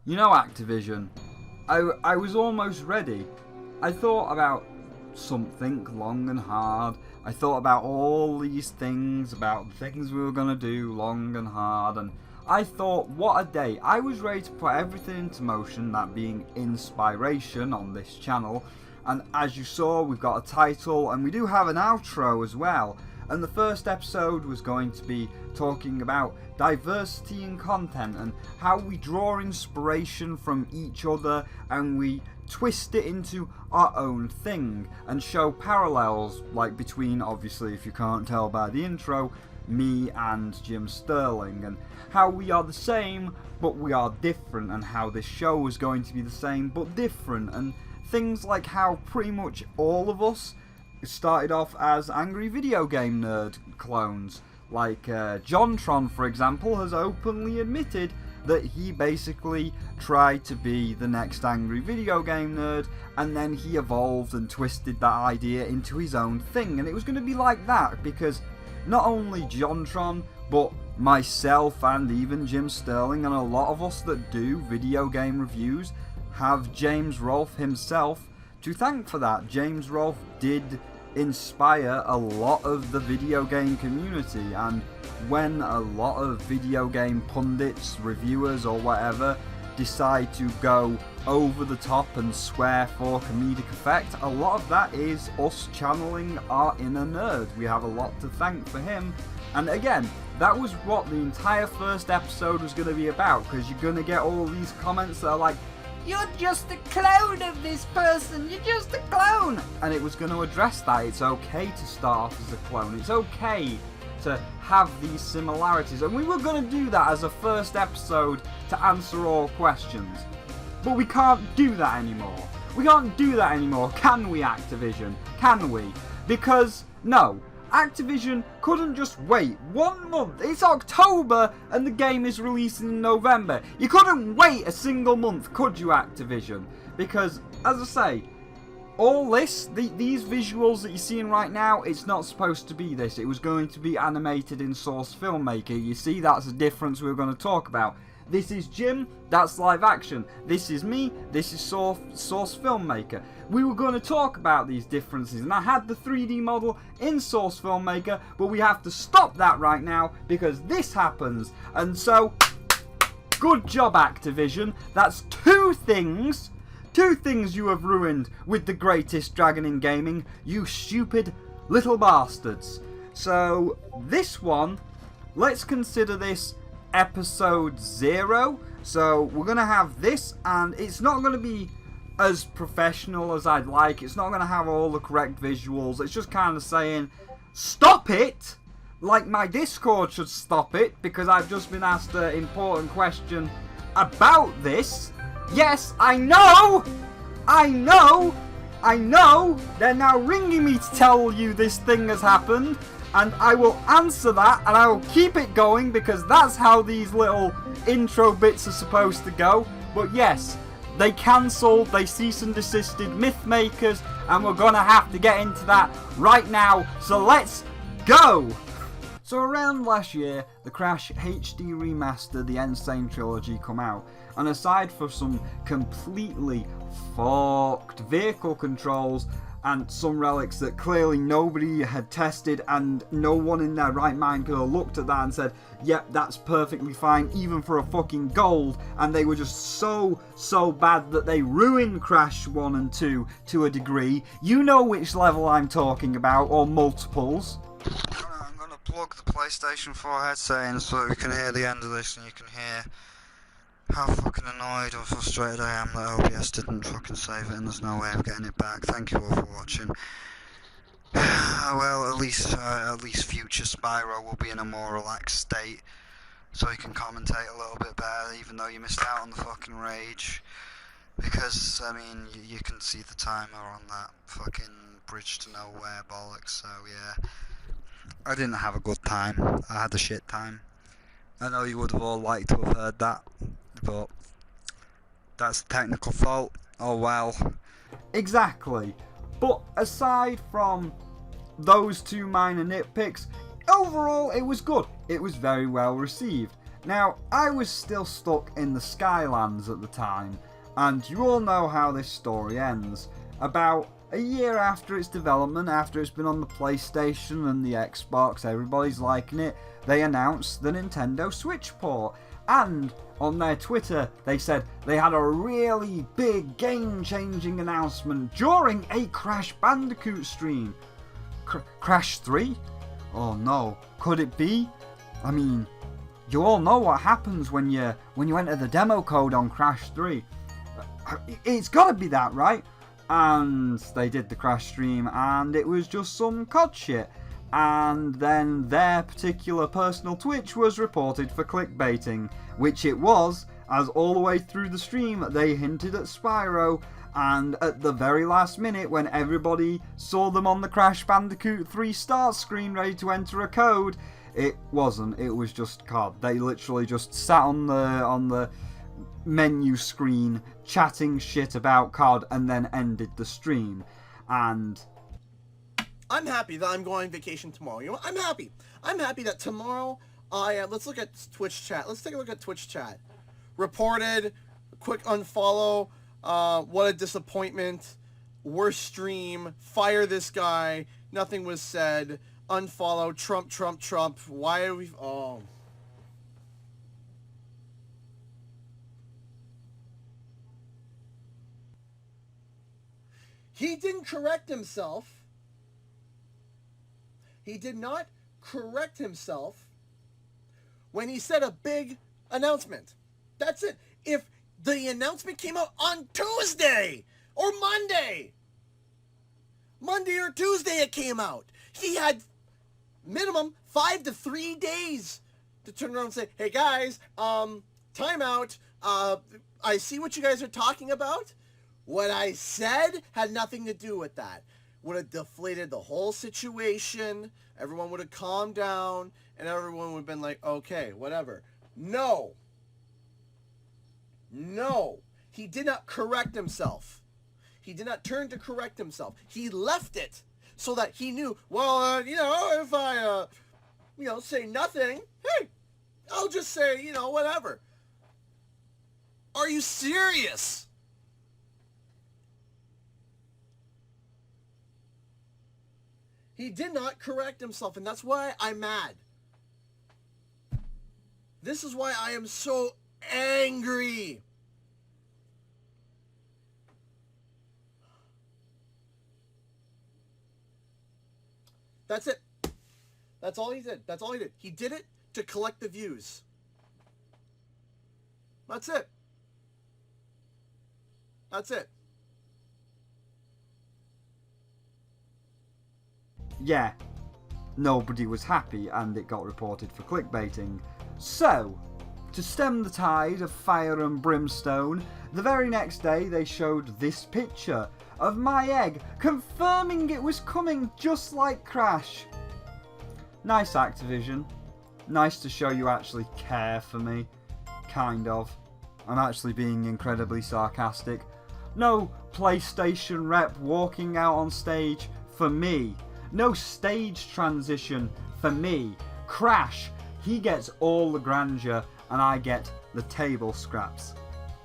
You know, Activision, I was almost ready. I thought about something long and hard. I thought about all these things, about the things we were going to do long and hard, and I thought, what a day. I was ready to put everything into motion, that being InSPYration on this channel, and as you saw, we've got a title, and we do have an outro as well. And the first episode was going to be talking about diversity in content and how we draw inspiration from each other and we twist it into our own thing and show parallels, like between, obviously if you can't tell by the intro, me and Jim Sterling, and how we are the same but we are different, and how this show is going to be the same but different, and things like how pretty much all of us started off as angry video game nerd clones. Like JonTron, for example, has openly admitted that he basically tried to be the next angry video game nerd, and then he evolved and twisted that idea into his own thing. And it was going to be like that because not only JonTron, but myself and even Jim Sterling and a lot of us that do video game reviews have James Rolfe himself to thank for that. James Rolfe did inspire a lot of the video game community, and when a lot of video game pundits, reviewers or whatever decide to go over the top and swear for comedic effect, a lot of that is us channeling our inner nerd. We have a lot to thank for him, and again, that was what the entire first episode was going to be about, because you're going to get all these comments that are like, "You're just a clone of this person, you're just a clone!" And it was going to address that. It's okay to start off as a clone. It's okay to have these similarities. And we were going to do that as a first episode to answer all questions. But we can't do that anymore. We can't do that anymore, can we, Activision? Can we? Because, no. Activision couldn't just wait 1 month. It's October and the game is releasing in November. You couldn't wait a single month, could you, Activision? Because, as I say, all this, these visuals that you're seeing right now, it's not supposed to be this. It was going to be animated in Source Filmmaker. You see, that's a difference we were going to talk about. This is Jim, that's live action. This is me, this is Source Filmmaker. We were going to talk about these differences, and I had the 3D model in Source Filmmaker, but we have to stop that right now because this happens. And so, good job, Activision. That's two things you have ruined with the greatest dragon in gaming, you stupid little bastards. So, this one, let's consider this episode 0. So we're gonna have this, and it's not gonna be as professional as I'd like. It's not gonna have all the correct visuals. It's just kind of saying, stop it, like my Discord should stop it, because I've just been asked an important question about this. Yes, I know, they're now ringing me to tell you this thing has happened. And I will answer that, and I will keep it going, because that's how these little intro bits are supposed to go. But yes, they cancelled, they cease and desisted Mythmakers, and we're gonna have to get into that right now. So let's go! So around last year, the Crash HD Remaster, the Insane Trilogy, come out. And aside from some completely fucked vehicle controls, and some relics that clearly nobody had tested, and no one in their right mind could have looked at that and said, yep, that's perfectly fine, even for a fucking gold, and they were just so bad that they ruined Crash 1 and 2 to a degree. You know which level I'm talking about, or multiples. I'm gonna plug the PlayStation 4 headset in so we can hear the end of this, and you can hear how fucking annoyed or frustrated I am that OBS didn't fucking save it and there's no way of getting it back. Thank you all for watching. Well, at least future Spyro will be in a more relaxed state, so he can commentate a little bit better, even though you missed out on the fucking rage. Because, I mean, you can see the timer on that fucking bridge to nowhere bollocks, so yeah. I didn't have a good time. I had a shit time. I know you would have all liked to have heard that, but that's a technical fault. Oh well. Exactly. But aside from those two minor nitpicks, overall it was good. It was very well received. Now, I was still stuck in the Skylands at the time, and you all know how this story ends. About a year after its development, after it's been on the PlayStation and the Xbox, everybody's liking it, they announced the Nintendo Switch port. And on their Twitter, they said they had a really big game-changing announcement during a Crash Bandicoot stream. Crash 3? Oh no, could it be? I mean, you all know what happens when you enter the demo code on Crash 3. It's gotta be that, right? And they did the Crash stream, and it was just some COD shit. And then their particular personal Twitch was reported for clickbaiting, which it was, as all the way through the stream they hinted at Spyro, and at the very last minute when everybody saw them on the Crash Bandicoot 3 start screen ready to enter a code, it wasn't, it was just COD. They literally just sat on the menu screen chatting shit about COD and then ended the stream. And I'm happy that I'm going on vacation tomorrow. You know what? I'm happy. I'm happy that tomorrow let's look at Twitch chat. Let's take a look at Twitch chat. Reported, quick unfollow, what a disappointment, worst stream, fire this guy, nothing was said, unfollow, Trump, why are we, oh. He didn't correct himself. He did not correct himself when he said a big announcement. That's it. If the announcement came out on Tuesday or Monday or Tuesday it came out, he had minimum 5 to 3 days to turn around and say, hey guys, time out. I see what you guys are talking about. What I said had nothing to do with that. Would have deflated the whole situation. Everyone would have calmed down, and everyone would have been like, okay, whatever. No. He did not correct himself. He did not turn to correct himself. He left it so that he knew, well, if I, say nothing, hey, I'll just say, whatever. Are you serious? He did not correct himself, and that's why I'm mad. This is why I am so angry. That's it. That's all he did. That's all he did. He did it to collect the views. That's it. That's it. yeah, nobody was happy and it got reported for clickbaiting. So, to stem the tide of fire and brimstone, the very next day they showed this picture of my egg, confirming it was coming just like Crash. Nice, Activision. Nice to show you actually care for me. Kind of. I'm actually being incredibly sarcastic. No PlayStation rep walking out on stage for me. No stage transition for me. Crash, he gets all the grandeur and I get the table scraps.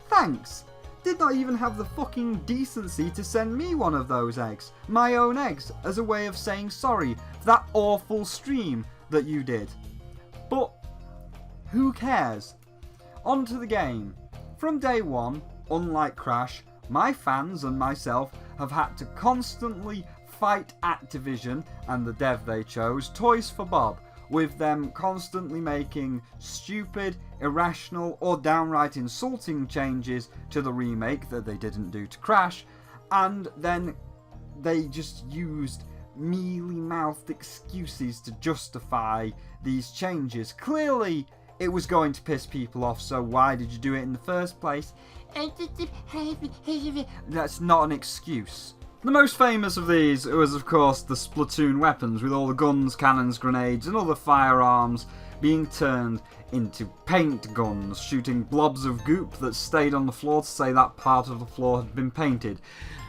Thanks. Did not even have the fucking decency to send me one of those eggs, my own eggs, as a way of saying sorry for that awful stream that you did. But who cares? On to the game. From day one, unlike Crash, my fans and myself have had to constantly fight Activision and the dev they chose, Toys for Bob, with them constantly making stupid, irrational or downright insulting changes to the remake that they didn't do to Crash, and then they just used mealy-mouthed excuses to justify these changes. Clearly it was going to piss people off, so why did you do it in the first place? That's not an excuse. The most famous of these was, of course, the Splatoon weapons, with all the guns, cannons, grenades and other firearms being turned into paint guns, shooting blobs of goop that stayed on the floor to say that part of the floor had been painted.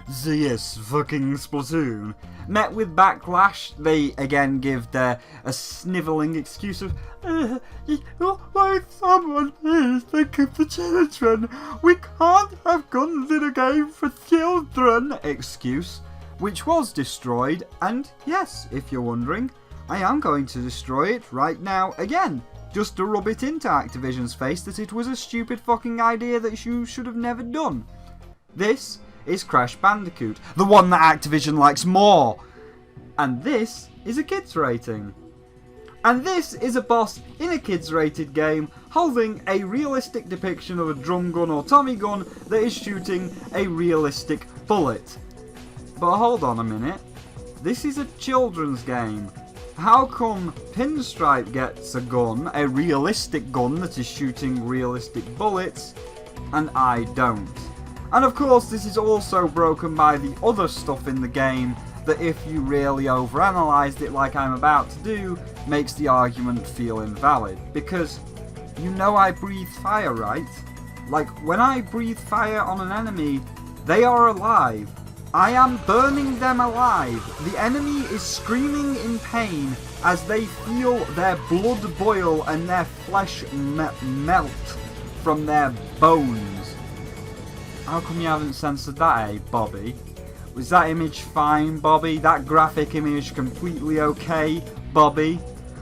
this fucking Splatoon. Met with backlash, they again give a snivelling excuse of, why someone please think of the children? We can't have guns in a game for children excuse, which was destroyed, and yes, if you're wondering, I am going to destroy it right now again, just to rub it into Activision's face that it was a stupid fucking idea that you should have never done. This is Crash Bandicoot, the one that Activision likes more. And this is a kids rating. And this is a boss in a kids rated game holding a realistic depiction of a drum gun or Tommy gun that is shooting a realistic bullet. But hold on a minute, this is a children's game. How come Pinstripe gets a gun, a realistic gun that is shooting realistic bullets, and I don't? And of course this is also broken by the other stuff in the game that, if you really overanalyzed it like I'm about to do, makes the argument feel invalid. Because you know I breathe fire, right? Like, when I breathe fire on an enemy, they are alive. I am burning them alive. The enemy is screaming in pain as they feel their blood boil and their flesh melt from their bones. How come you haven't censored that, eh, Bobby? Was that image fine, Bobby? That graphic image completely okay, Bobby?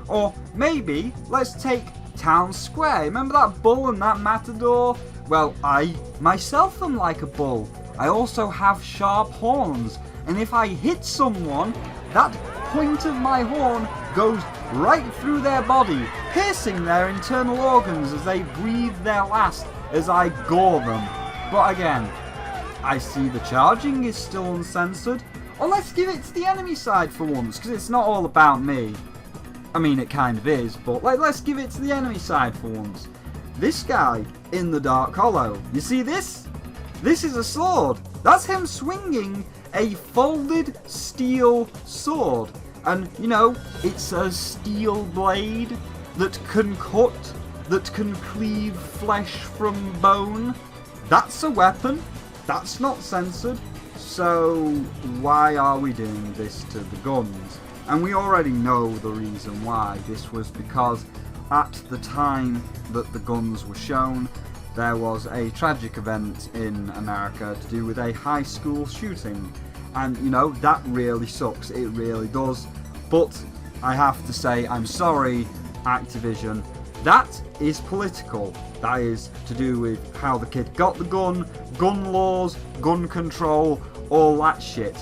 Or maybe let's take Town Square. Remember that bull and that matador? Well, I myself am like a bull. I also have sharp horns, and if I hit someone, that point of my horn goes right through their body, piercing their internal organs as they breathe their last as I gore them. But again, I see the charging is still uncensored. Or let's give it to the enemy side for once, because it's not all about me. I mean, it kind of is, but let's give it to the enemy side for once. This guy in the Dark Hollow, you see this? This is a sword. That's him swinging a folded steel sword. And, you know, it's a steel blade that can cut, that can cleave flesh from bone. That's a weapon. That's not censored. So why are we doing this to the guns? And we already know the reason why. This was because at the time that the guns were shown, there was a tragic event in America to do with a high school shooting. And, you know, that really sucks. It really does. But I have to say, I'm sorry, Activision. That is political. That is to do with how the kid got the gun laws, gun control, all that shit.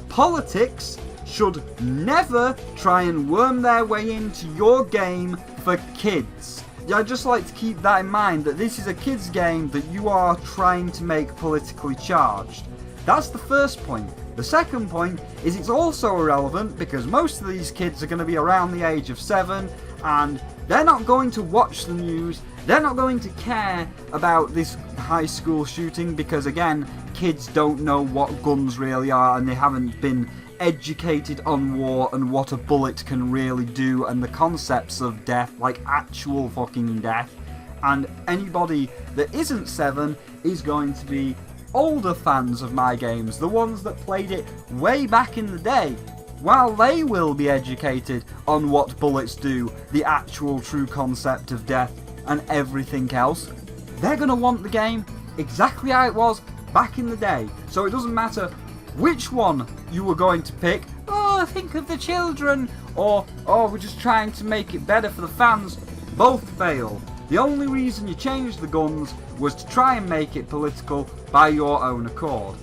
Politics should never try and worm their way into your game for kids. I'd just like to keep that in mind, that this is a kids game that you are trying to make politically charged. That's the first point. The second point is it's also irrelevant because most of these kids are going to be around the age of 7 and they're not going to watch the news, they're not going to care about this high school shooting because, again, kids don't know what guns really are and they haven't been educated on war and what a bullet can really do and the concepts of death, like actual fucking death. And anybody that isn't 7 is going to be older fans of my games, the ones that played it way back in the day. While they will be educated on what bullets do, the actual true concept of death and everything else, they're going to want the game exactly how it was back in the day. So it doesn't matter which one you were going to pick. Oh, think of the children, or oh, we're just trying to make it better for the fans. Both fail. The only reason you changed the guns was to try and make it political by your own accord.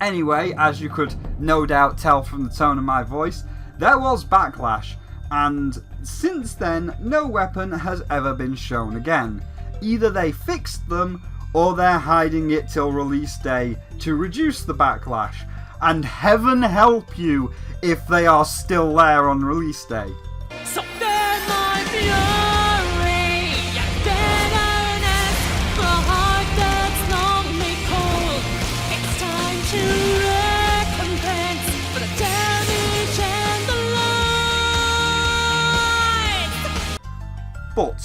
Anyway, as you could no doubt tell from the tone of my voice, there was backlash, and since then no weapon has ever been shown again. Either they fixed them or they're hiding it till release day to reduce the backlash, and heaven help you if they are still there on release day. So there's my fury, bitterness, the heart that's lonely cold. It's time to recompense for the damage and the lies. But,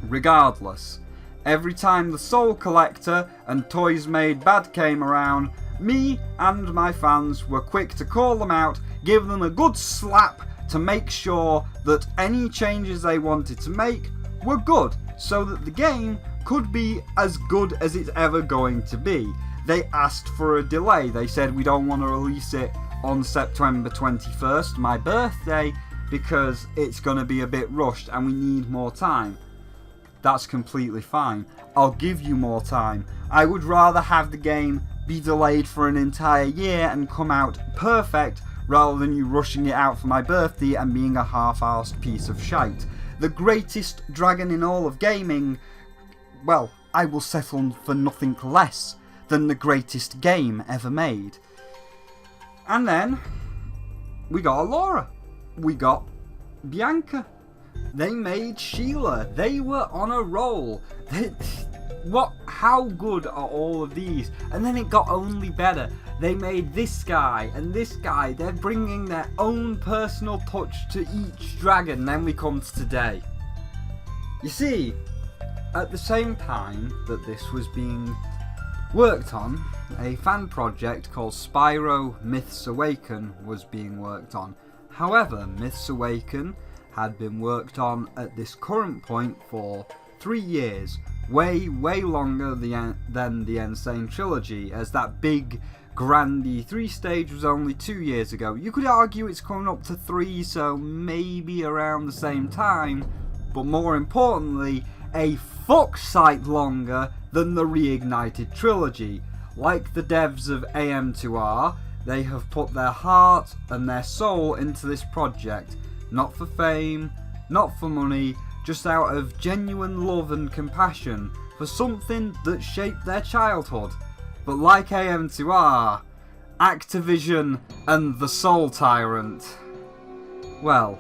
regardless, every time the Soul Collector and Toys Made Bad came around, Me and my fans were quick to call them out, give them a good slap to make sure that any changes they wanted to make were good, so that the game could be as good as it's ever going to be. They asked for a delay. They said we don't want to release it on September 21st, my birthday, because it's going to be a bit rushed and we need more time. That's completely fine. I'll give you more time. I would rather have the game be delayed for an entire year and come out perfect rather than you rushing it out for my birthday and being a half-arsed piece of shite. The greatest dragon in all of gaming, well, I will settle for nothing less than the greatest game ever made. And then we got Laura. We got Bianca. They made Sheila. They were on a roll. How good are all of these? And then it got only better. They made this guy and this guy. They're bringing their own personal touch to each dragon. Then we come to today. You see, at the same time that this was being worked on, a fan project called Spyro Myths Awaken was being worked on. However, Myths Awaken had been worked on at this current point for 3 years, way longer than the Insane Trilogy, as that big Grandy 3 stage was only 2 years ago. You could argue it's coming up to 3, so maybe around the same time, but more importantly, a fuck sight longer than the Reignited Trilogy. Like the devs of AM2R, they have put their heart and their soul into this project, not for fame, not for money, just out of genuine love and compassion for something that shaped their childhood. But like AM2R, Activision and the Soul Tyrant, well,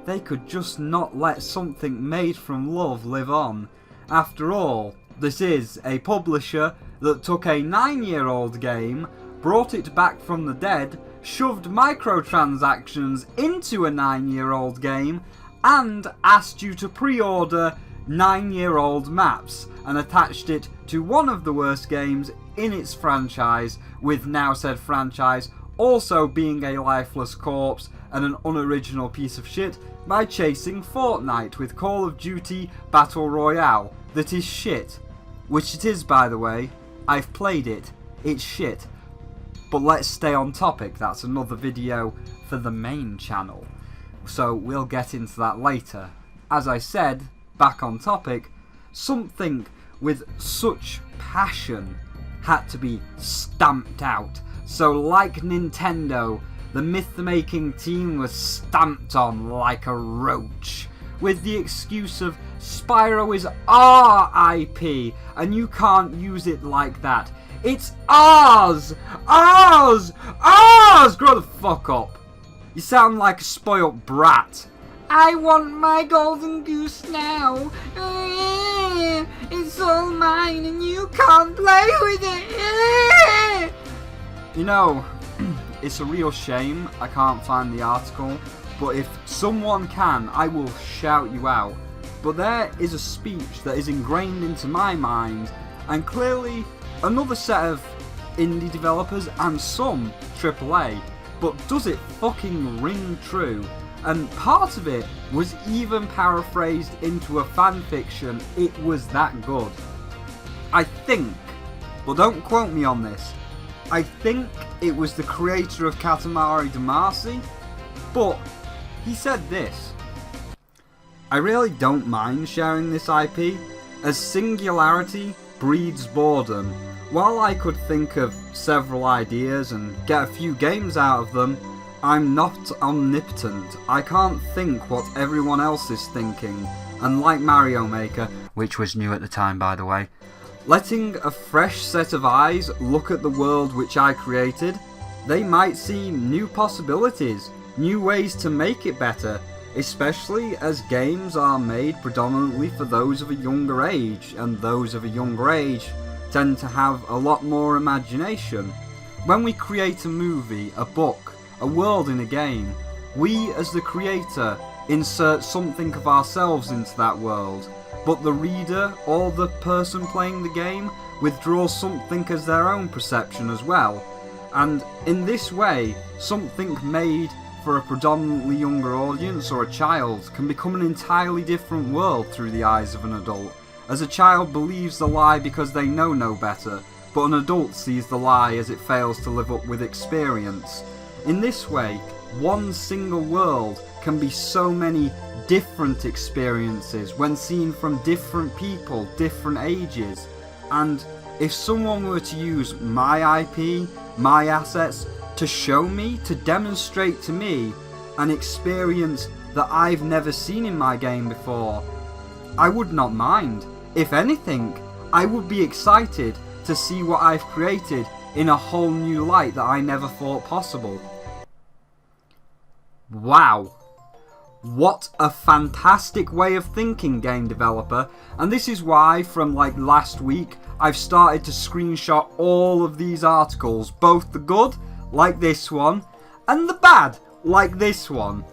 they could just not let something made from love live on. After all, this is a publisher that took a 9-year-old game, brought it back from the dead, shoved microtransactions into a 9-year-old game, and asked you to pre-order 9-year-old maps, and attached it to one of the worst games in its franchise, with now said franchise also being a lifeless corpse and an unoriginal piece of shit, by chasing Fortnite with Call of Duty Battle Royale that is shit. Which it is, by the way. I've played it. It's shit. But let's stay on topic. That's another video for the main channel. So we'll get into that later. As I said, back on topic, something with such passion had to be stamped out. So like Nintendo, the myth-making team was stamped on like a roach, with the excuse of Spyro is our IP and you can't use it like that. It's ours! Ours! Ours! Grow the fuck up. You sound like a spoilt brat. I want my golden goose now. It's all mine and you can't play with it. You know, it's a real shame I can't find the article, but if someone can, I will shout you out. But there is a speech that is ingrained into my mind, and clearly another set of indie developers and some AAA, but does it fucking ring true? And part of it was even paraphrased into a fanfiction. It was that good. I think, but don't quote me on this, I think it was the creator of Katamari Damacy, but he said this: I really don't mind sharing this IP, as singularity breeds boredom. While I could think of several ideas and get a few games out of them, I'm not omnipotent. I can't think what everyone else is thinking, and like Mario Maker, which was new at the time by the way, letting a fresh set of eyes look at the world which I created, they might see new possibilities, new ways to make it better, especially as games are made predominantly for those of a younger age, and those of a younger age tend to have a lot more imagination. When we create a movie, a book, a world in a game, we as the creator insert something of ourselves into that world, but the reader or the person playing the game withdraws something as their own perception as well. And in this way, something made for a predominantly younger audience or a child can become an entirely different world through the eyes of an adult, as a child believes the lie because they know no better, but an adult sees the lie as it fails to live up with experience. In this way, one single world can be so many different experiences when seen from different people, different ages. And if someone were to use my IP, my assets, to show me, to demonstrate to me an experience that I've never seen in my game before, I would not mind. If anything, I would be excited to see what I've created in a whole new light that I never thought possible. Wow. What a fantastic way of thinking, game developer. And this is why from like last week I've started to screenshot all of these articles, both the good, like this one, and the bad, like this one.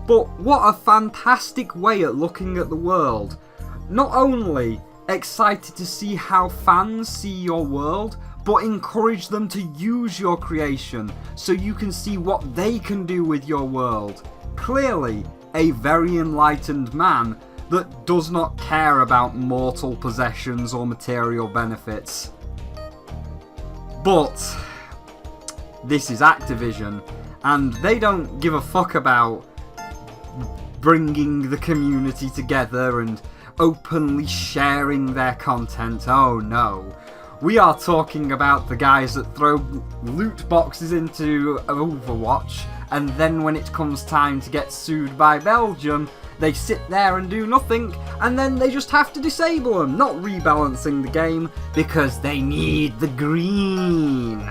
But what a fantastic way at looking at the world. Not only excited to see how fans see your world, but encourage them to use your creation so you can see what they can do with your world. Clearly, a very enlightened man that does not care about mortal possessions or material benefits. But this is Activision, and they don't give a fuck about bringing the community together and openly sharing their content. Oh no. We are talking about the guys that throw loot boxes into Overwatch, and then when it comes time to get sued by Belgium, they sit there and do nothing, and then they just have to disable them, not rebalancing the game, because they need the green.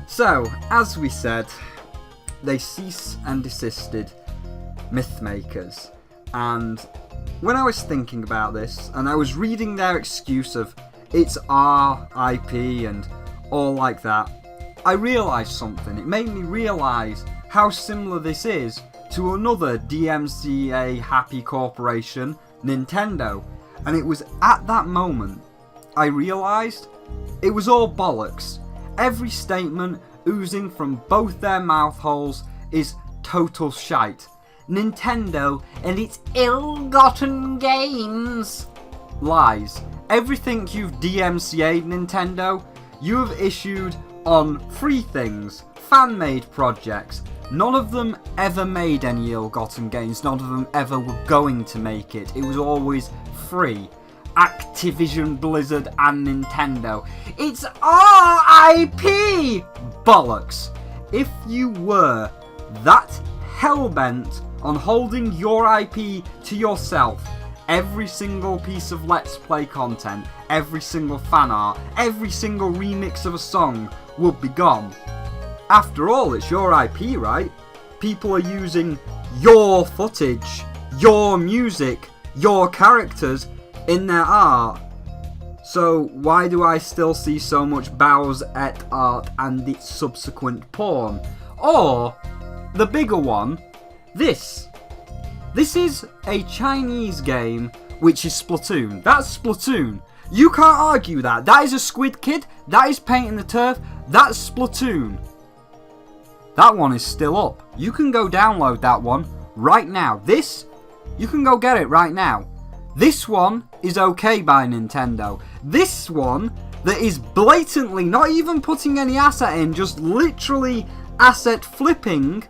So, as we said, they cease and desisted Mythmakers, and when I was thinking about this, and I was reading their excuse of it's our IP and all like that, I realised something. It made me realise how similar this is to another DMCA happy corporation, Nintendo. And it was at that moment I realised it was all bollocks. Every statement oozing from both their mouth holes is total shite. Nintendo and its ill-gotten gains. Lies. Everything you've DMCA'd, Nintendo, you have issued on free things, fan-made projects. None of them ever made any ill-gotten gains. None of them ever were going to make it. It was always free. Activision, Blizzard and Nintendo. It's our IP! Bollocks. If you were that hell-bent on holding your IP to yourself, every single piece of Let's Play content, every single fan art, every single remix of a song would be gone. After all, it's your IP, right? People are using your footage, your music, your characters in their art. So why do I still see so much Bow's et art and its subsequent porn? Or, the bigger one, this. This is a Chinese game which is Splatoon. That's Splatoon. You can't argue that. That is a Squid Kid. That is Painting the Turf. That's Splatoon. That one is still up. You can go download that one right now. This, you can go get it right now. This one is okay by Nintendo. This one that is blatantly not even putting any asset in, just literally asset flipping,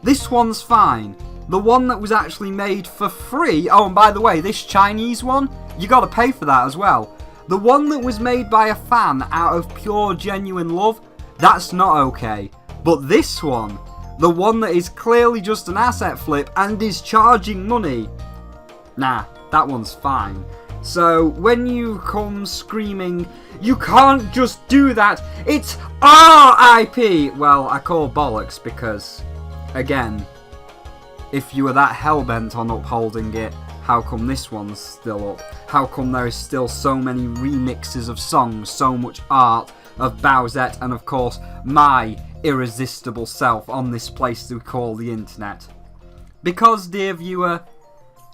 this one's fine. The one that was actually made for free, oh and by the way, this Chinese one, you gotta pay for that as well. The one that was made by a fan out of pure genuine love, that's not okay. But this one, the one that is clearly just an asset flip and is charging money, nah, that one's fine. So when you come screaming, you can't just do that, it's our IP, well, I call bollocks because, again, if you were that hellbent on upholding it, how come this one's still up? How come there is still so many remixes of songs, so much art of Bowsette and of course my irresistible self on this place we call the internet? Because, dear viewer,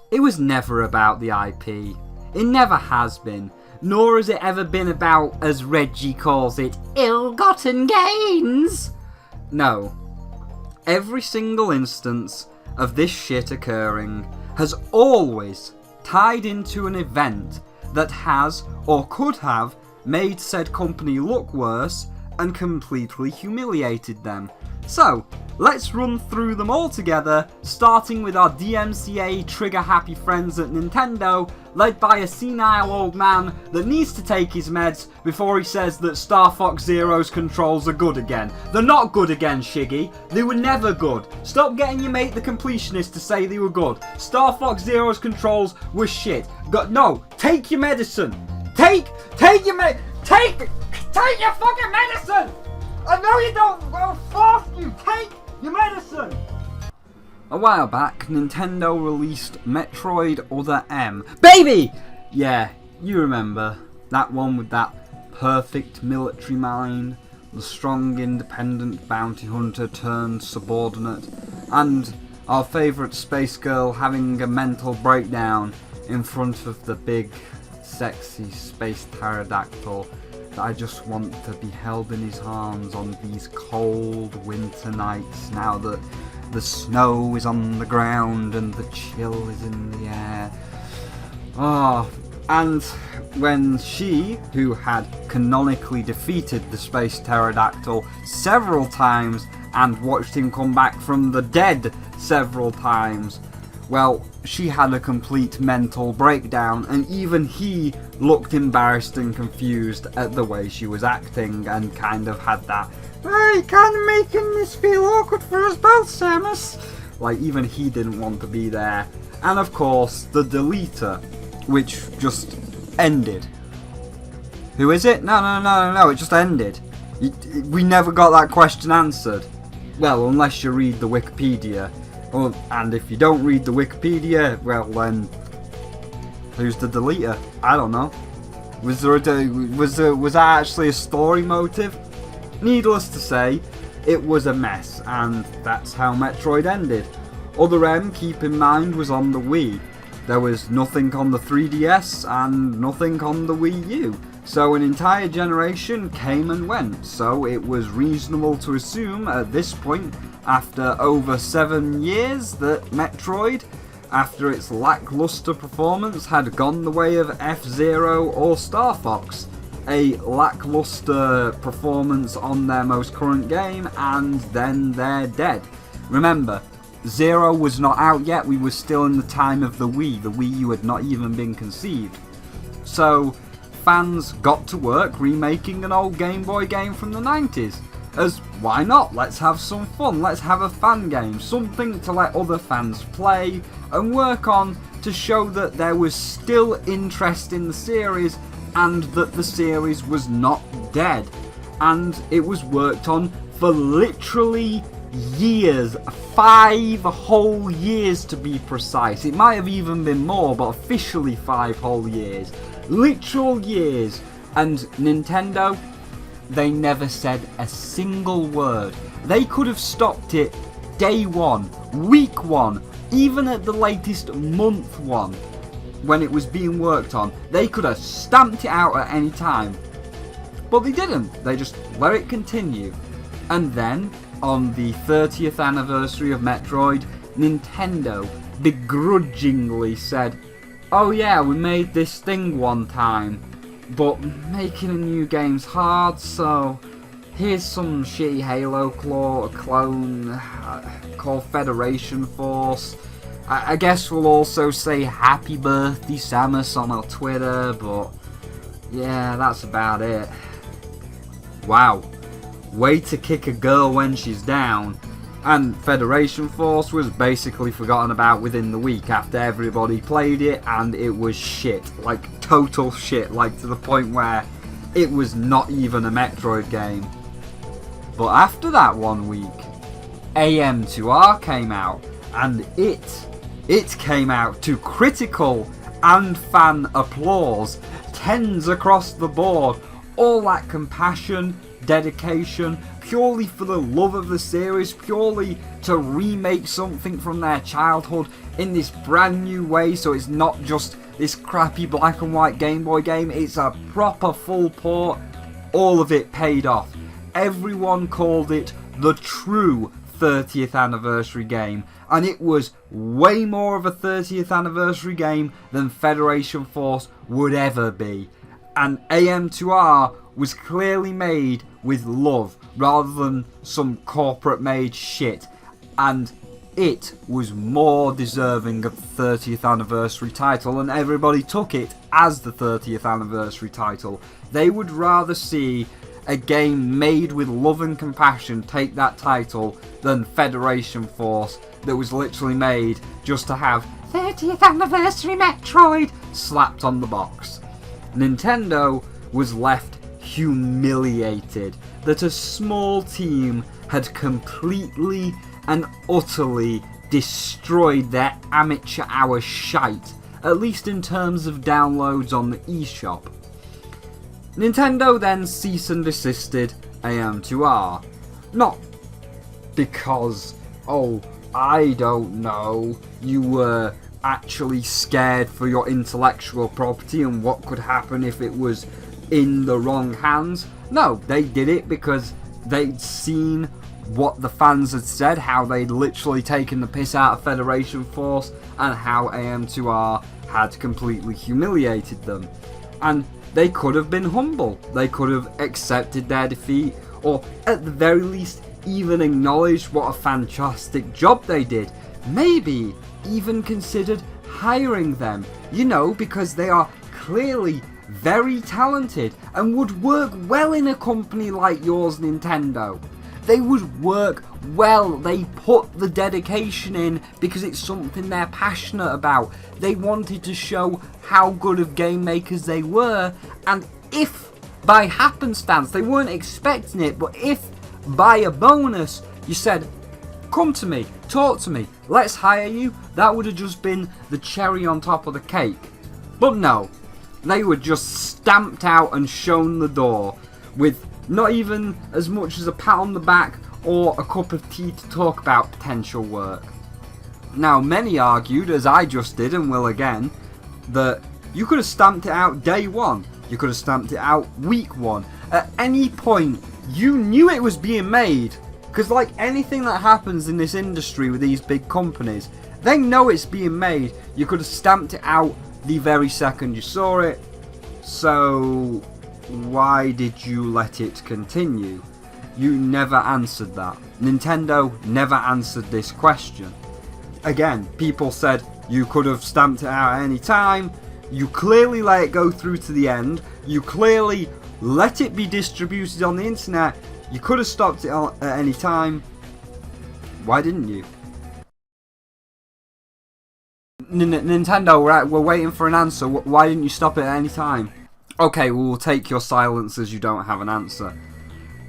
it was never about the IP. It never has been. Nor has it ever been about, as Reggie calls it, ill-gotten gains. No. Every single instance of this shit occurring has always tied into an event that has, or could have, made said company look worse and completely humiliated them. So, let's run through them all together, starting with our DMCA trigger-happy friends at Nintendo, led by a senile old man that needs to take his meds before he says that Star Fox Zero's controls are good again. They're not good again, Shiggy. They were never good. Stop getting your mate the completionist to say they were good. Star Fox Zero's controls were shit. No, take your medicine. Take your take your fucking medicine! I know you don't, well, force you, take your medicine! A while back, Nintendo released Metroid Other M. Baby! Yeah, you remember. That one with that perfect military mind, the strong independent bounty hunter turned subordinate, and our favourite space girl having a mental breakdown in front of the big, sexy space pterodactyl that I just want to be held in his arms on these cold winter nights now that the snow is on the ground and the chill is in the air. Oh, and when she, who had canonically defeated the space pterodactyl several times and watched him come back from the dead several times, well, she had a complete mental breakdown, and even he looked embarrassed and confused at the way she was acting, and kind of had that, "Well, you're kind of making this feel awkward for us both, Samus." Like, even he didn't want to be there. And of course, the deleter, which just ended. Who is it? No, it just ended. We never got that question answered. Well, unless you read the Wikipedia. And if you don't read the Wikipedia, well then, who's the deleter? I don't know. Was that actually a story motive? Needless to say, it was a mess, and that's how Metroid ended. Other M, keep in mind, was on the Wii. There was nothing on the 3DS and nothing on the Wii U. So an entire generation came and went, so it was reasonable to assume at this point, after over 7 years, that Metroid, after its lackluster performance, had gone the way of F-Zero or Star Fox. A lackluster performance on their most current game, and then they're dead. Remember, Zero was not out yet, we were still in the time of the Wii. The Wii U had not even been conceived. So, fans got to work remaking an old Game Boy game from the 90s. As, why not? Let's have some fun, let's have a fan game, something to let other fans play and work on to show that there was still interest in the series and that the series was not dead. And it was worked on for literally years, 5 whole years to be precise. It might have even been more, but officially 5 whole years. Literal years. And Nintendo, they never said a single word. They could have stopped it day 1, week 1, even at the latest month 1, when it was being worked on. They could have stamped it out at any time. But they didn't. They just let it continue. And then, on the 30th anniversary of Metroid, Nintendo begrudgingly said, "Oh yeah, we made this thing one time, but making a new game's hard, so here's some shitty Halo clone called Federation Force. I guess we'll also say happy birthday Samus on our Twitter, but yeah, that's about it." Wow. Way to kick a girl when she's down. And Federation Force was basically forgotten about within the week after everybody played it, and it was shit. Like, total shit. Like, to the point where it was not even a Metroid game. But after that 1 week, AM2R came out, and it came out to critical and fan applause. 10s across the board. All that compassion, dedication, purely for the love of the series, purely to remake something from their childhood in this brand new way, so it's not just this crappy black and white Game Boy game, it's a proper full port. All of it paid off. Everyone called it the true 30th anniversary game, and it was way more of a 30th anniversary game than Federation Force would ever be. And AM2R was clearly made with love rather than some corporate made shit, and it was more deserving of the 30th anniversary title, and everybody took it as the 30th anniversary title. They would rather see a game made with love and compassion take that title than Federation Force that was literally made just to have 30th anniversary Metroid slapped on the box. Nintendo was left humiliated that a small team had completely and utterly destroyed their amateur hour shite, at least in terms of downloads on the eShop. Nintendo then cease and desisted AM2R. Not because, oh, I don't know, you were actually scared for your intellectual property and what could happen if it was in the wrong hands. No, they did it because they'd seen what the fans had said, how they'd literally taken the piss out of Federation Force, and how AM2R had completely humiliated them. And they could have been humble, they could have accepted their defeat, or at the very least even acknowledged what a fantastic job they did. Maybe even considered hiring them, you know, because they are clearly very talented and would work well in a company like yours, Nintendo. They would work well. They put the dedication in because it's something they're passionate about. They wanted to show how good of game makers they were, and if by happenstance, they weren't expecting it, but if by a bonus you said, come to me, talk to me, let's hire you, that would have just been the cherry on top of the cake. But no, they were just stamped out and shown the door with not even as much as a pat on the back or a cup of tea to talk about potential work. Now, many argued, as I just did and will again, that you could have stamped it out day one, you could have stamped it out week one. At any point, you knew it was being made, because like anything that happens in this industry with these big companies, they know it's being made. You could have stamped it out the very second you saw it. So why did you let it continue? You never answered that. Nintendo never answered this question. Again, people said you could have stamped it out at any time. You clearly let it go through to the end. You clearly let it be distributed on the internet. You could have stopped it at any time. Why didn't you? Nintendo, we're waiting for an answer. Why didn't you stop it at any time? Okay, we'll take your silence as you don't have an answer.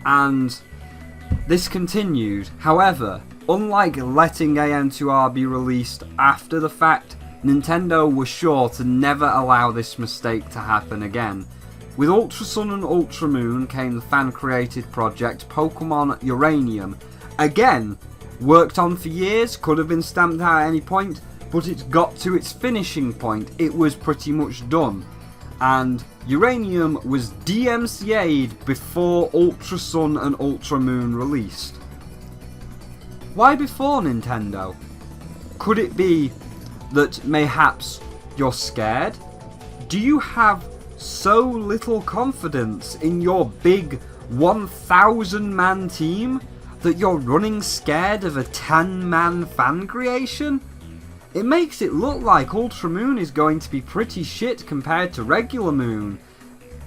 And this continued. However, unlike letting AM2R be released after the fact, Nintendo was sure to never allow this mistake to happen again. With Ultra Sun and Ultra Moon came the fan-created project Pokemon Uranium. Again, worked on for years, could have been stamped out at any point, but it got to its finishing point. It was pretty much done. And Uranium was DMCA'd before Ultra Sun and Ultra Moon released. Why before, Nintendo? Could it be that mayhaps you're scared? Do you have so little confidence in your big 1,000-man team that you're running scared of a 10-man fan creation? It makes it look like Ultra Moon is going to be pretty shit compared to regular Moon,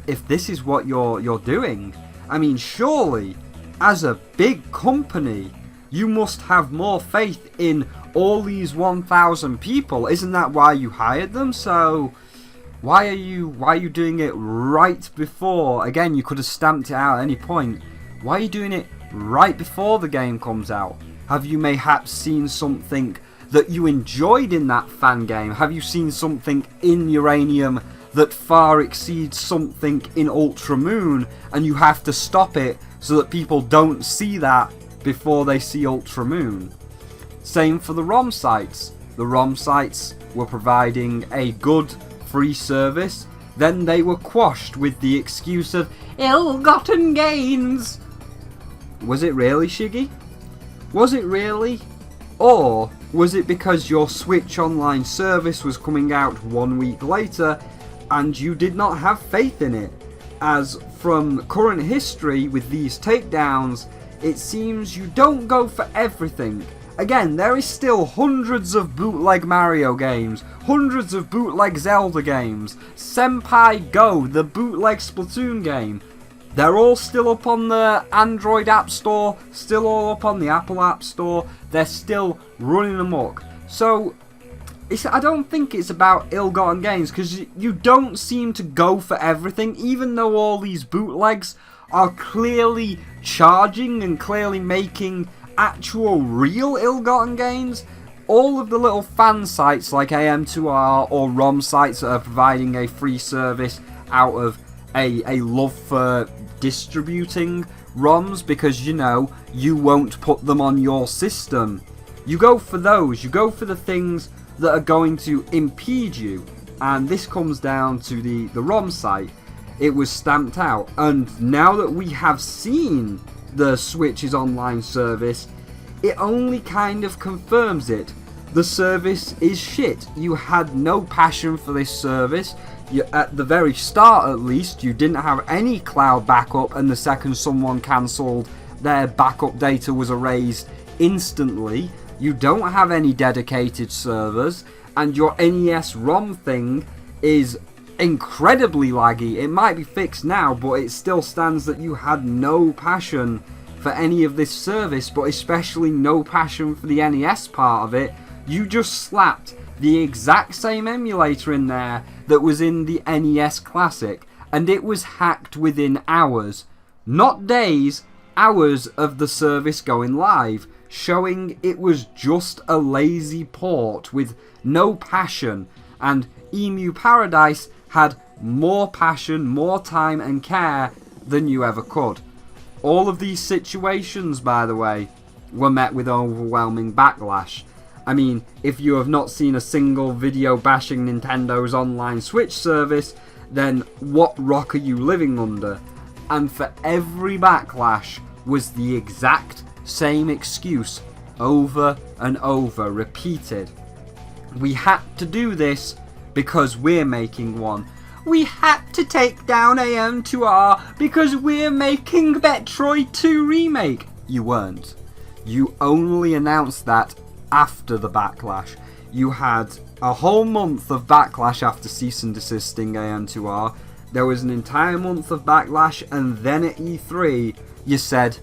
if this is what you're doing. I mean, surely, as a big company, you must have more faith in all these 1,000 people. Isn't that why you hired them? So why are you doing it right before? Again, you could have stamped it out at any point. Why are you doing it right before the game comes out? Have you mayhaps seen something that you enjoyed in that fan game? Have you seen something in Uranium that far exceeds something in Ultra Moon, and you have to stop it so that people don't see that before they see Ultra Moon. Same for the ROM sites. The ROM sites were providing a good free service, then they were quashed with the excuse of ill-gotten gains. Was it really, Shiggy? Was it really? Or was it because your Switch Online service was coming out 1 week later and you did not have faith in it? As from current history with these takedowns, it seems you don't go for everything. Again, there is still hundreds of bootleg Mario games, hundreds of bootleg Zelda games, Senpai Go, the bootleg Splatoon game. They're all still up on the Android App Store, still all up on the Apple App Store, they're still running amok. So, I don't think it's about ill-gotten gains, because you don't seem to go for everything, even though all these bootlegs are clearly charging and clearly making actual real ill-gotten gains. All of the little fan sites like AM2R or ROM sites that are providing a free service out of a love for distributing ROMs, because you know you won't put them on your system. You go for those, you go for the things that are going to impede you, and this comes down to the ROM site. It was stamped out, and now that we have seen the Switch's online service, it only kind of confirms it. The service is shit. You had no passion for this service. At the very start, at least, you didn't have any cloud backup, and the second someone cancelled, their backup data was erased instantly. You don't have any dedicated servers, and your NES ROM thing is incredibly laggy. It might be fixed now, but it still stands that you had no passion for any of this service, but especially no passion for the NES part of it. You just slapped the exact same emulator in there that was in the NES Classic, and it was hacked within hours, not days, hours of the service going live, showing it was just a lazy port with no passion, and Emu Paradise had more passion, more time and care than you ever could. All of these situations, by the way, were met with overwhelming backlash. I mean, if you have not seen a single video bashing Nintendo's online Switch service, then what rock are you living under? And for every backlash was the exact same excuse, over and over, repeated. We had to do this because we're making one. We had to take down AM2R because we're making Metroid 2 Remake. You weren't. You only announced that after the backlash. You had a whole month of backlash after cease and desisting AM2R. There was an entire month of backlash, and then at E3 you said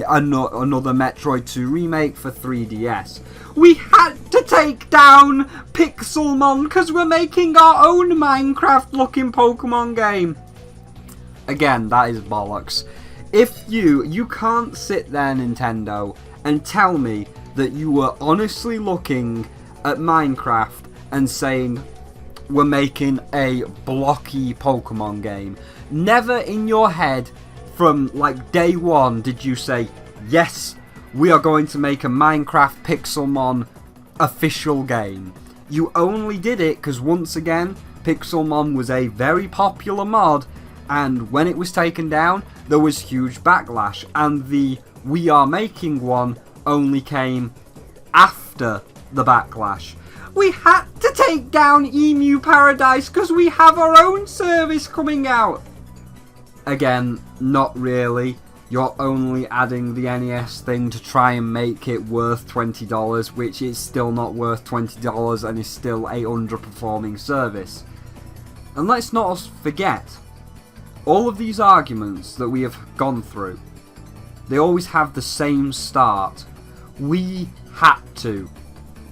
another Metroid 2 Remake for 3DS. We had to take down Pixelmon because we're making our own Minecraft looking Pokemon game. Again, that is bollocks. If you can't sit there, Nintendo, and tell me that you were honestly looking at Minecraft and saying we're making a blocky Pokemon game. Never in your head from like day one did you say, yes, we are going to make a Minecraft Pixelmon official game. You only did it because, once again, Pixelmon was a very popular mod, and when it was taken down, there was huge backlash, and the we are making one only came after the backlash. We had to take down Emu Paradise because we have our own service coming out. Again, not really. You're only adding the NES thing to try and make it worth $20, which is still not worth $20 and is still a underperforming service. And let's not forget, all of these arguments that we have gone through, they always have the same start. We had to.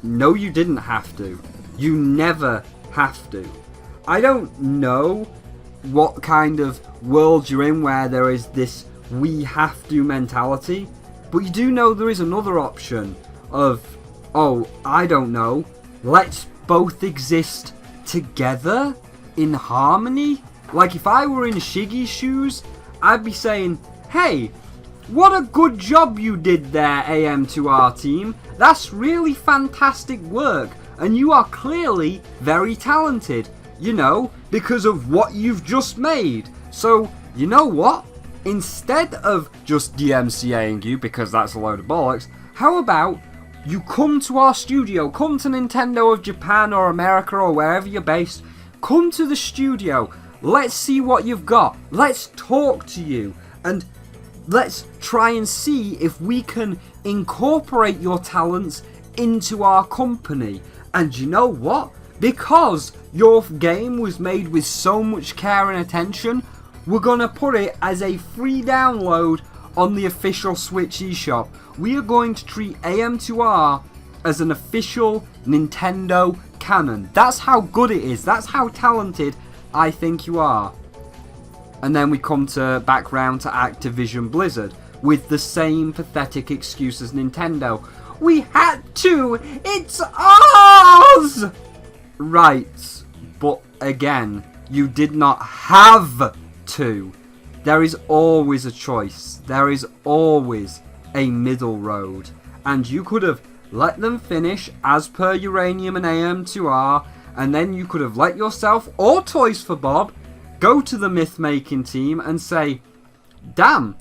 No, you didn't have to. You never have to. I don't know what kind of world you're in where there is this we have to mentality, but you do know there is another option of, oh, I don't know, let's both exist together in harmony. Like, if I were in Shiggy's shoes, I'd be saying, hey, What a good job you did there, AM2R team. That's really fantastic work, and you are clearly very talented, you know, because of what you've just made. So, you know what? Instead of just DMCAing you, because that's a load of bollocks, how about you come to our studio, come to Nintendo of Japan or America or wherever you're based, come to the studio, let's see what you've got, let's talk to you, and let's try and see if we can incorporate your talents into our company. And you know what? Because your game was made with so much care and attention, we're gonna put it as a free download on the official Switch eShop. We are going to treat AM2R as an official Nintendo canon. That's how good it is. That's how talented I think you are. And then we come back round to Activision Blizzard with the same pathetic excuse as Nintendo. We had to! It's ours! Right, but again, you did not have to. There is always a choice. There is always a middle road. And you could have let them finish as per Uranium and AM2R, and then you could have let yourself, or Toys for Bob, go to the myth-making team and say, damn,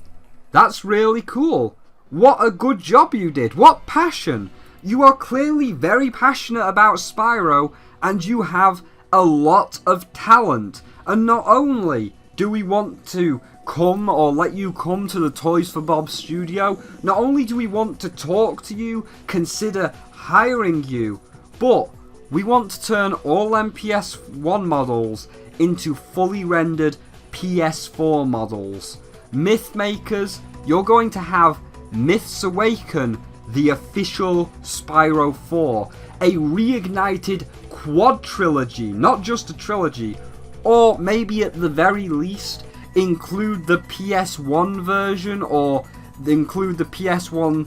that's really cool. What a good job you did. What passion. You are clearly very passionate about Spyro, and you have a lot of talent. And not only do we want to come or let you come to the Toys for Bob studio, not only do we want to talk to you, consider hiring you, but we want to turn all PS1 models into fully rendered PS4 models. Myth makers, you're going to have Myths Awaken, the official Spyro 4, a reignited quad trilogy, not just a trilogy, or maybe at the very least include the PS1 version, or include the PS1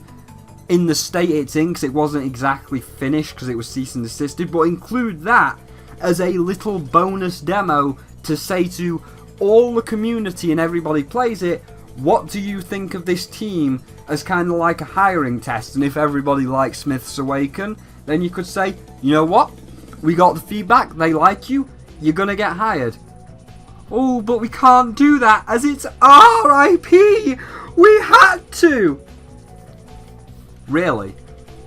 in the state it's in, because it wasn't exactly finished because it was cease and desisted, but include that as a little bonus demo to say to all the community and everybody plays it, what do you think of this team, as kind of like a hiring test. And if everybody likes Myths Awaken, then you could say, you know what, we got the feedback, they like you, you're gonna get hired. Oh, but we can't do that as it's our IP! We had to! Really?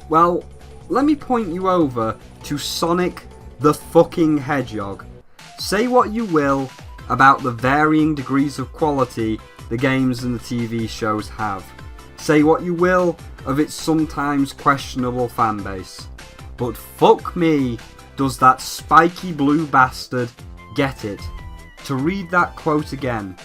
Well, let me point you over to Sonic the fucking Hedgehog. Say what you will about the varying degrees of quality the games and the TV shows have. Say what you will of its sometimes questionable fanbase. But fuck me, does that spiky blue bastard get it. To read that quote again.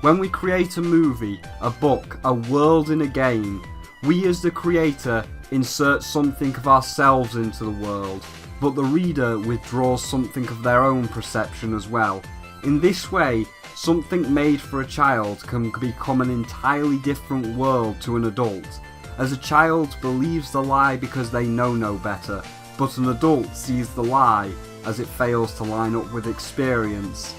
When we create a movie, a book, a world in a game, we as the creator insert something of ourselves into the world, but the reader withdraws something of their own perception as well. In this way, something made for a child can become an entirely different world to an adult, as a child believes the lie because they know no better, but an adult sees the lie as it fails to line up with experience.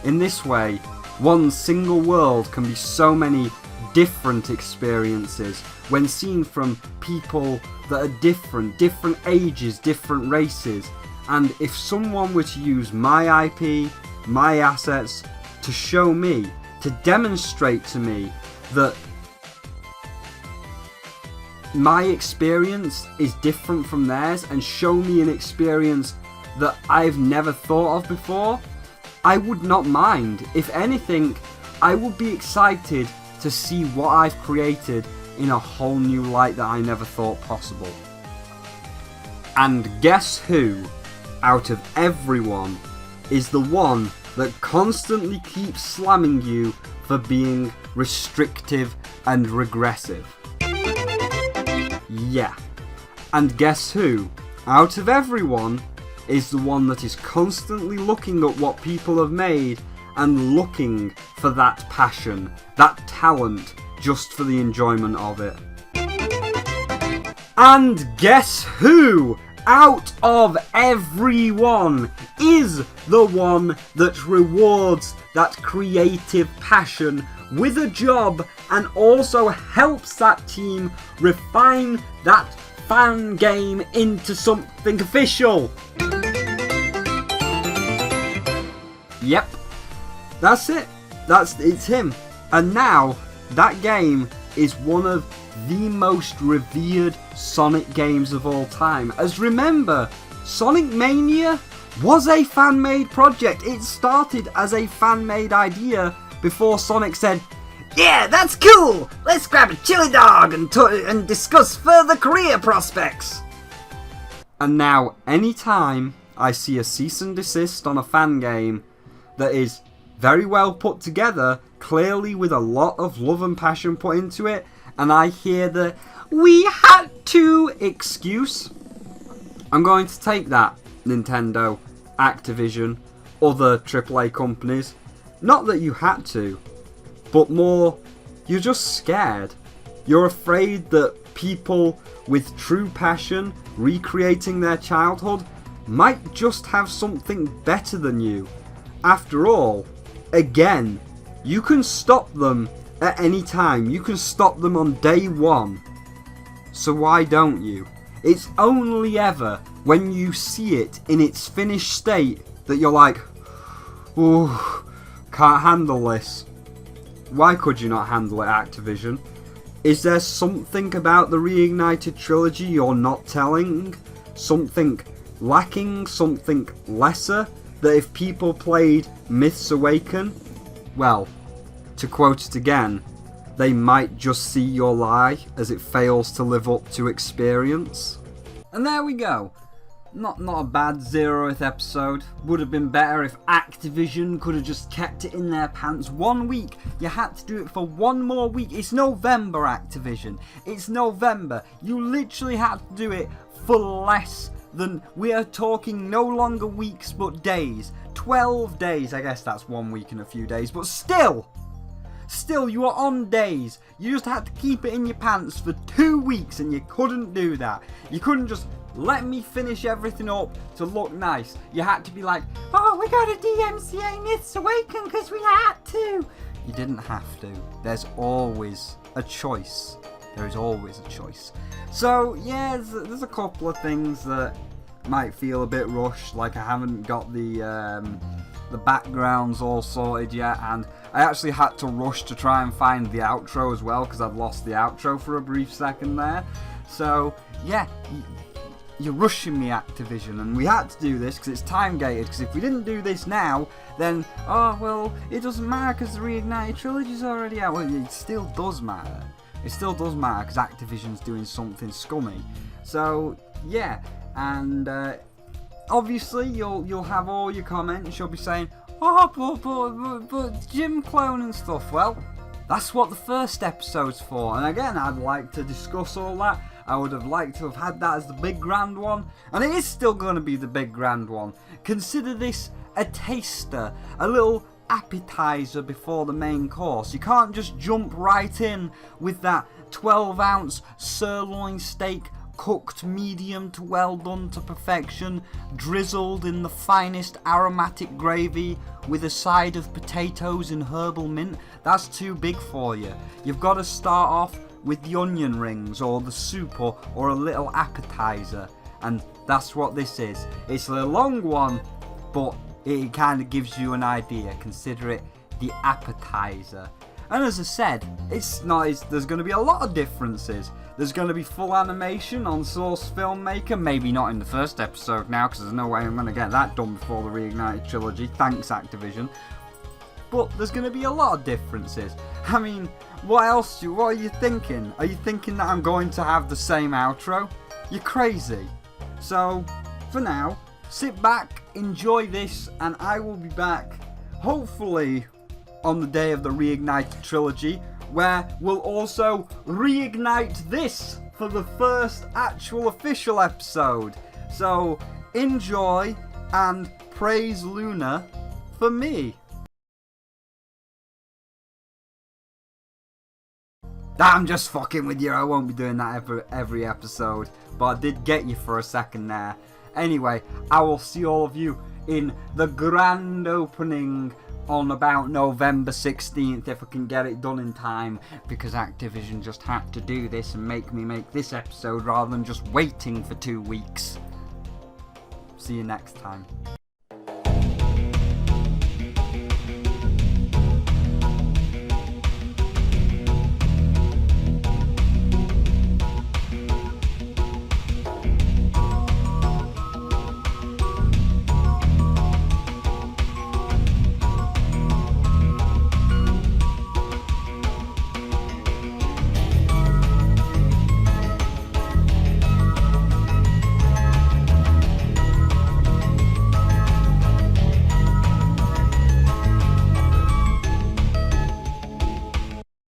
In this way, one single world can be so many different experiences when seen from people that are different ages, different races. And if someone were to use my IP, my assets, to show me, to demonstrate to me that my experience is different from theirs, and show me an experience that I've never thought of before, I would not mind. If anything, I would be excited to see what I've created in a whole new light that I never thought possible. And guess who, out of everyone, is the one that constantly keeps slamming you for being restrictive and regressive? Yeah. And guess who, out of everyone, is the one that is constantly looking at what people have made and looking for that passion, that talent, just for the enjoyment of it. And guess who, out of everyone, is the one that rewards that creative passion with a job and also helps that team refine that fan game into something official. Yep, that's it. It's him. And now that game is one of the most revered Sonic games of all time. As remember, Sonic Mania was a fan-made project. It started as a fan-made idea before Sonic said, "Yeah, that's cool! Let's grab a chili dog and discuss further career prospects." And now, anytime I see a cease and desist on a fan game that is very well put together, clearly with a lot of love and passion put into it, and I hear the "we had to" excuse, I'm going to take that, Nintendo, Activision, other AAA companies. Not that you had to, but more, you're just scared. You're afraid that people with true passion recreating their childhood might just have something better than you. After all, again, you can stop them at any time. You can stop them on day one. So why don't you? It's only ever when you see it in its finished state that you're like, "Ooh, can't handle this." Why could you not handle it, Activision? Is there something about the Reignited trilogy you're not telling? Something lacking? Something lesser? That if people played Myths Awaken, well, to quote it again, they might just see your lie as it fails to live up to experience? And there we go. Not a bad 0th episode. Would have been better if Activision could have just kept it in their pants 1 week. You had to do it for 1 more week. It's November, Activision. It's November. You literally had to do it for less than, we are talking no longer weeks but days. 12 days. I guess that's 1 week and a few days, but still, you are on days. You just had to keep it in your pants for 2 weeks and you couldn't do that. You couldn't just let me finish everything up to look nice. You had to be like, "Oh, we got a DMCA Myths Awaken because we had to." You didn't have to. There's always a choice. There is always a choice. So yeah, there's a couple of things that might feel a bit rushed, like I haven't got the backgrounds all sorted yet, and I actually had to rush to try and find the outro as well because I'd lost the outro for a brief second there. So yeah, you're rushing me, Activision, and we had to do this because it's time gated, because if we didn't do this now, then, oh well, it doesn't matter because the Reignited trilogy's already out. Well, it still does matter. It still does matter because Activision's doing something scummy. So yeah, and obviously you'll have all your comments. You'll be saying, "Oh, but Jim Clone and stuff." Well, that's what the first episode's for. And again, I'd like to discuss all that. I would have liked to have had that as the big grand one, and it is still going to be the big grand one. Consider this a taster, a little appetizer before the main course. You can't just jump right in with that 12-ounce sirloin steak, cooked medium to well done to perfection, drizzled in the finest aromatic gravy with a side of potatoes and herbal mint. That's too big for you. You've got to start off with the onion rings or the soup or a little appetizer, and that's what this is. It's a long one, but it kind of gives you an idea. Consider it the appetizer. And as I said, there's going to be a lot of differences. There's going to be full animation on Source Filmmaker, maybe not in the first episode now, because there's no way I'm going to get that done before the Reignited trilogy. Thanks, Activision. But there's going to be a lot of differences. I mean, what are you thinking? Are you thinking that I'm going to have the same outro? You're crazy. So, for now, sit back, enjoy this, and I will be back, hopefully, on the day of the Reignited trilogy, where we'll also reignite this for the first actual official episode. So, enjoy, and praise Luna for me. I'm just fucking with you. I won't be doing that every episode, but I did get you for a second there. Anyway, I will see all of you in the grand opening on about November 16th if I can get it done in time, because Activision just had to do this and make me make this episode rather than just waiting for 2 weeks. See you next time.